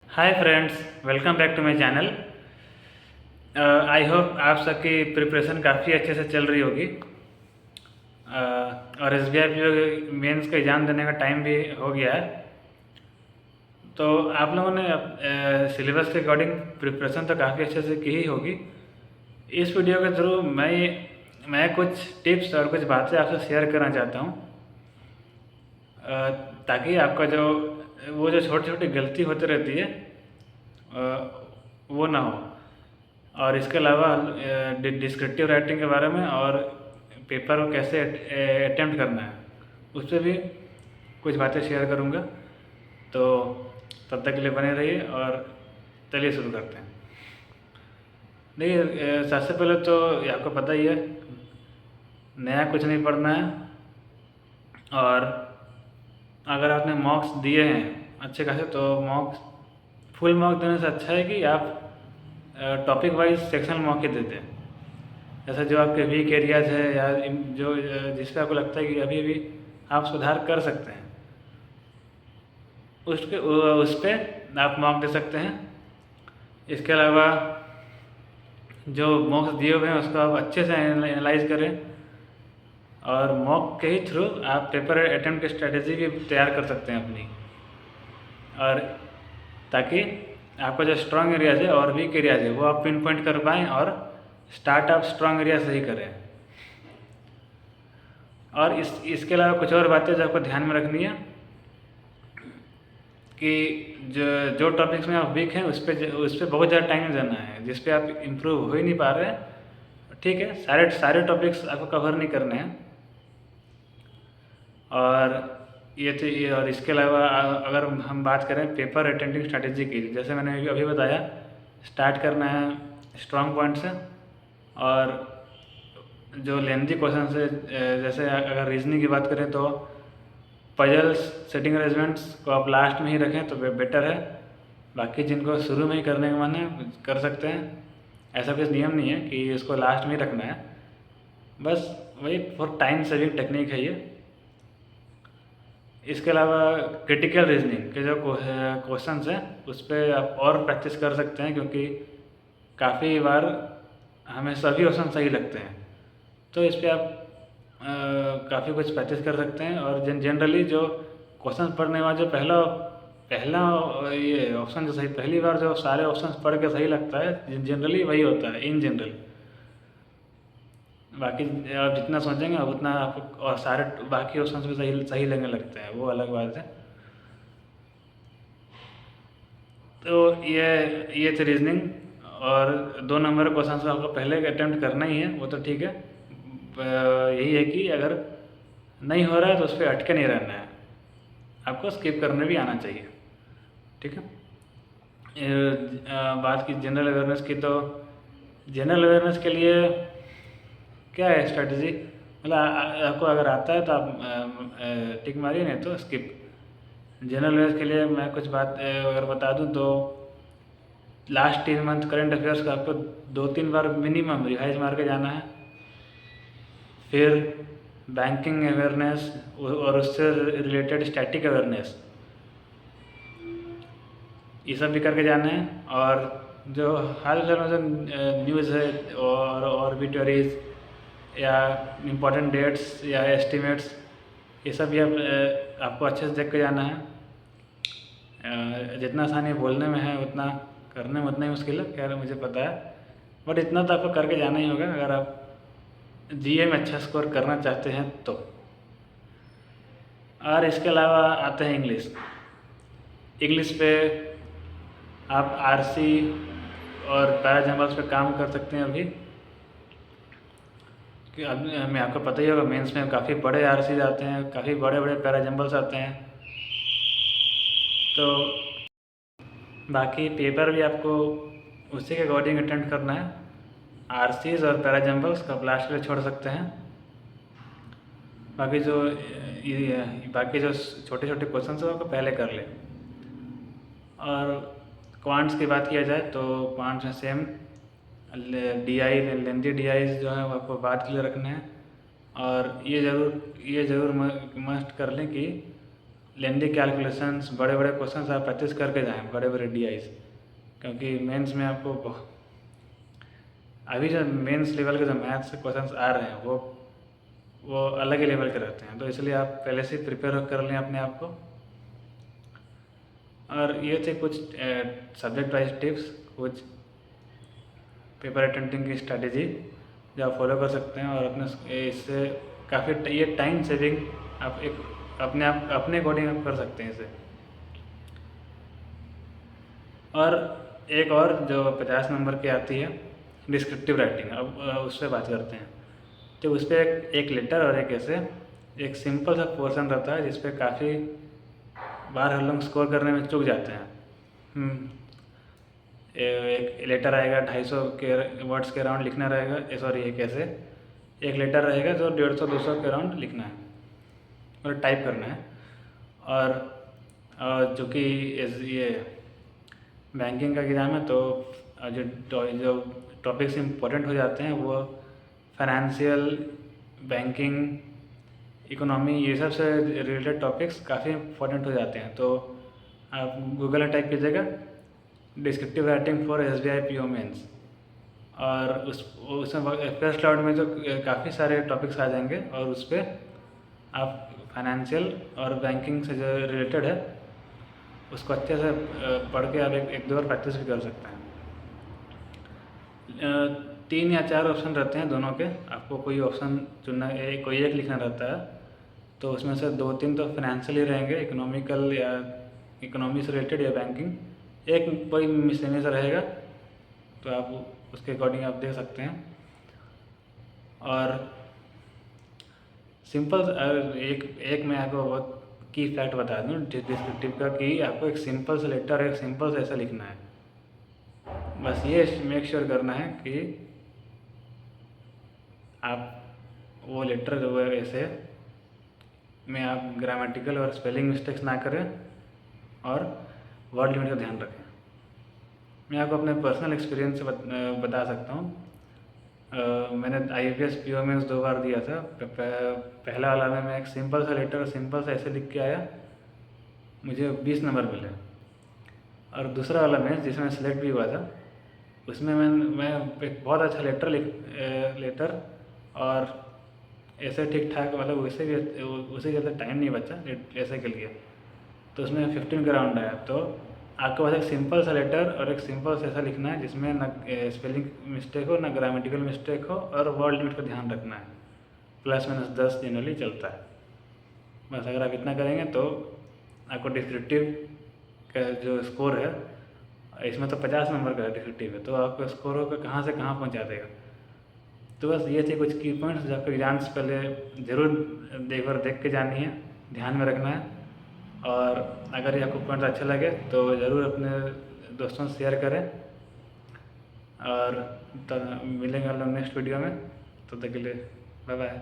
Hi friends, welcome back to my channel. I hope आप सबकी preparation काफ़ी अच्छे से चल रही होगी। और SBI मेंस का एग्ज़ाम देने का टाइम भी हो गया है। तो आप लोगों ने सिलेबस के अकॉर्डिंग प्रिपरेशन तो काफ़ी अच्छे से की ही होगी। इस वीडियो के थ्रू मैं कुछ टिप्स और कुछ बातें आपसे शेयर करना चाहता हूँ, ताकि आपका जो जो छोटी छोटी गलती होती रहती है वो ना हो। और इसके अलावा डिस्क्रिप्टिव राइटिंग के बारे में और पेपर को कैसे अटेम्प्ट करना है उस पर भी कुछ बातें शेयर करूँगा। तो तब तक के लिए बने रहिए और चलिए शुरू करते हैं। देखिए, सबसे पहले तो ये आपको पता ही है, नया कुछ नहीं पढ़ना है। और अगर आपने मॉक्स दिए हैं अच्छे खासे, तो मॉक्स फुल मॉक्स देने से अच्छा है कि आप टॉपिक वाइज सेक्शनल मॉक ही देते हैं। जैसे जो आपके वीक एरियाज है या जो जिस पे आपको लगता है कि अभी भी आप सुधार कर सकते हैं, उस पर आप मॉक दे सकते हैं। इसके अलावा जो मॉक्स दिए हुए हैं उसको आप अच्छे से एनालाइज करें, और मॉक के ही थ्रू आप पेपर अटेम्प्ट की स्ट्रेटेजी भी तैयार कर सकते हैं अपनी। और ताकि आपका जो स्ट्रॉन्ग एरियाज है और वीक एरियाज है वो आप पिन पॉइंट कर पाएँ, और स्टार्ट आप स्ट्रॉन्ग एरिया से ही करें। और इसके अलावा कुछ और बातें जो आपको ध्यान में रखनी है कि जो टॉपिक्स में आप वीक हैं उस पर बहुत ज़्यादा टाइम देना है, जिस पे आप इम्प्रूव हो ही नहीं पा रहे हैं। ठीक है, सारे टॉपिक्स आपको कवर नहीं करने हैं। और और इसके अलावा अगर हम बात करें पेपर अटेम्प्टिंग स्ट्रैटेजी की, जैसे मैंने अभी बताया, स्टार्ट करना है स्ट्रॉन्ग पॉइंट से। और जो लेंथी क्वेश्चन है, जैसे अगर रीजनिंग की बात करें तो पजल्स, सेटिंग अरेंजमेंट्स को आप लास्ट में ही रखें तो बेटर है। बाकी जिनको शुरू में ही करने का मन है कर सकते हैं, ऐसा कुछ नियम नहीं है कि इसको लास्ट में ही रखना है। बस वही फॉर टाइम सेविंग टेक्निक है ये। इसके अलावा क्रिटिकल रीजनिंग के जो क्वेश्चंस हैं उस पर आप और प्रैक्टिस कर सकते हैं, क्योंकि काफ़ी बार हमें सभी ऑप्शन सही लगते हैं। तो इस पर आप काफ़ी कुछ प्रैक्टिस कर सकते हैं। और जनरली जो क्वेश्चन पढ़ने वाला जो पहला पहला ये ऑप्शन जो सही, पहली बार जो सारे ऑप्शंस पढ़ के सही लगता है, जनरली वही होता है इन जनरल। बाकी आप जितना सोचेंगे उतना आपको और सारे बाकी ऑप्शंस भी सही सही लगने लगते हैं, वो अलग बात है। तो ये थी रीजनिंग। और 2 नंबर क्वेश्चन आपको पहले अटेम्प्ट करना ही है, वो तो ठीक है। यही है कि अगर नहीं हो रहा है तो उस पर अटके नहीं रहना है, आपको स्किप करने भी आना चाहिए। ठीक है। बात की जनरल अवेयरनेस की, तो जनरल अवेयरनेस के लिए क्या है स्ट्रेटजी, मतलब आपको अगर आता है तो आप टिक मारिए, नहीं तो स्किप। जनरल अवेयर्स के लिए मैं कुछ बात अगर बता दूं तो लास्ट 3 मंथ करंट अफेयर्स का आपको 2-3 बार मिनिमम रिवाइज मार के जाना है। फिर बैंकिंग अवेयरनेस और उससे रिलेटेड स्टैटिक अवेयरनेस, ये सब भी करके जाना है। और जो हाल फिलहाल में जो न्यूज़ है और ऑर्बिटरीज या इम्पोर्टेंट डेट्स या एस्टिमेट्स, ये सब भी आपको अच्छे से देख के जाना है। जितना आसानी बोलने में है उतना करने में उतना ही मुश्किल है, खैर मुझे पता है, बट इतना तो आपको करके जाना ही होगा अगर आप जीए में अच्छा स्कोर करना चाहते हैं तो। और इसके अलावा आते हैं इंग्लिश पे आप आरसी और पैराजम्बल्स पे काम कर सकते हैं अभी, कि हमें आपको पता ही होगा मेंस में काफ़ी बड़े आरसी आते हैं, काफ़ी बड़े बड़े पैराजम्बल्स आते हैं। तो बाकी पेपर भी आपको उसी के अकॉर्डिंग अटेम्प्ट करना है। आरसीज और पैराजम्बल्स का लास्ट के लिए छोड़ सकते हैं। बाकी जो छोटे छोटे क्वेश्चन हैं वो पहले कर लें। और क्वांट्स की बात किया जाए तो क्वांट्स में सेम लेंथी डीआईज जो है वो आपको बाद के लिए रखने हैं। और ये ज़रूर मस्ट कर लें कि लेंदी कैलकुलेशंस, बड़े बड़े क्वेश्चंस आप प्रैक्टिस करके जाएँ, बड़े बड़े डीआईज, क्योंकि मेंस में आपको अभी जो मेंस लेवल के जो मैथ्स के क्वेश्चंस आ रहे हैं वो अलग ही लेवल के रहते हैं, तो इसलिए आप पहले से प्रिपेयर कर लें अपने आप को। और ये थे कुछ सब्जेक्ट वाइज टिप्स, कुछ पेपर अटेंडिंग की स्ट्रैटेजी जो आप फॉलो कर सकते हैं, और अपने इससे काफ़ी ये टाइम सेविंग आप अपने अकॉर्डिंग आप कर सकते हैं इसे। और एक और जो 50 नंबर की आती है डिस्क्रिप्टिव राइटिंग, अब उस पर बात करते हैं। तो उस पर एक लेटर और एक ऐसे एक सिंपल सा पोर्शन रहता है जिस पे काफ़ी बार हम लोग स्कोर करने में चूक जाते हैं। एक लेटर आएगा 250 के वर्ड्स के अराउंड लिखना रहेगा, सॉरी एक ऐसे एक लेटर रहेगा जो 150-200 के अराउंड लिखना है और टाइप करना है। और जो कि ये बैंकिंग का एग्ज़ाम है, तो जो टॉपिक्स इम्पोर्टेंट हो जाते हैं वो फाइनेंशियल, बैंकिंग, इकोनॉमी, ये सब से रिलेटेड टॉपिक्स काफ़ी इम्पोर्टेंट हो जाते हैं। तो आप गूगल में टाइप कीजिएगा descriptive writing for SBI PO mains, और उसमें फर्स्ट क्लाउड में जो काफ़ी सारे टॉपिक्स आ जाएंगे, और उस पर आप फाइनेंशियल और बैंकिंग से जो रिलेटेड है उसको अच्छे से पढ़ के आप एक दो बार प्रैक्टिस भी कर सकते हैं। 3 या 4 ऑप्शन रहते हैं दोनों के, आपको कोई ऑप्शन चुनना, कोई एक लिखना रहता है। तो उसमें से 2-3 तो फाइनेंशियल ही रहेंगे, इकोनॉमिकल या इकोनॉमी से रिलेटेड या बैंकिंग, एक कोई मिसलेनियस रहेगा, तो आप उसके अकॉर्डिंग आप देख सकते हैं। और सिंपल एक मैं आपको बहुत की फैक्ट बता दूँ डिस्क्रिप्टिव का, कि आपको एक सिंपल सा लेटर, एक सिंपल सा ऐसा लिखना है। बस ये मेक श्योर करना है कि आप वो लेटर जो है ऐसे में आप ग्रामेटिकल और स्पेलिंग मिस्टेक्स ना करें, और वर्ड लिमिट का ध्यान रखें। मैं आपको अपने पर्सनल एक्सपीरियंस से बता सकता हूँ। मैंने IAPS PO मेंस 2 बार दिया था। पहला वाला में मैं एक सिंपल सा लेटर सिंपल सा ऐसे लिख के आया, मुझे 20 नंबर मिले। और दूसरा वाला में जिसमें मैं सिलेक्ट भी हुआ था, उसमें मैं एक बहुत अच्छा लेटर और ऐसे ठीक ठाक, मतलब उसे ज़्यादा टाइम नहीं बचा ऐसे के लिए, तो उसमें 15 के राउंड आया। तो आपके पास एक सिंपल सा लेटर और एक सिंपल सा ऐसा लिखना है जिसमें ना स्पेलिंग मिस्टेक हो, ना ग्रामेटिकल मिस्टेक हो, और वर्ड लिमिट का ध्यान रखना है। +-10 जनरली चलता है। बस अगर आप इतना करेंगे तो आपको डिस्क्रिप्टिव का जो स्कोर है, इसमें तो 50 नंबर का डिस्क्रिप्टिव है, तो आपका स्कोर होगा कहाँ से कहाँ पहुँचा देगा। तो बस ये थे कुछ की पॉइंट्स जो आपको एग्जाम से पहले ज़रूर देख के जानी है, ध्यान में रखना है। और अगर ये आपको पॉइंट अच्छा लगे तो ज़रूर अपने दोस्तों से शेयर करें, और मिलेंगे हम लोग नेक्स्ट वीडियो में। तब तक के लिए बाय बाय।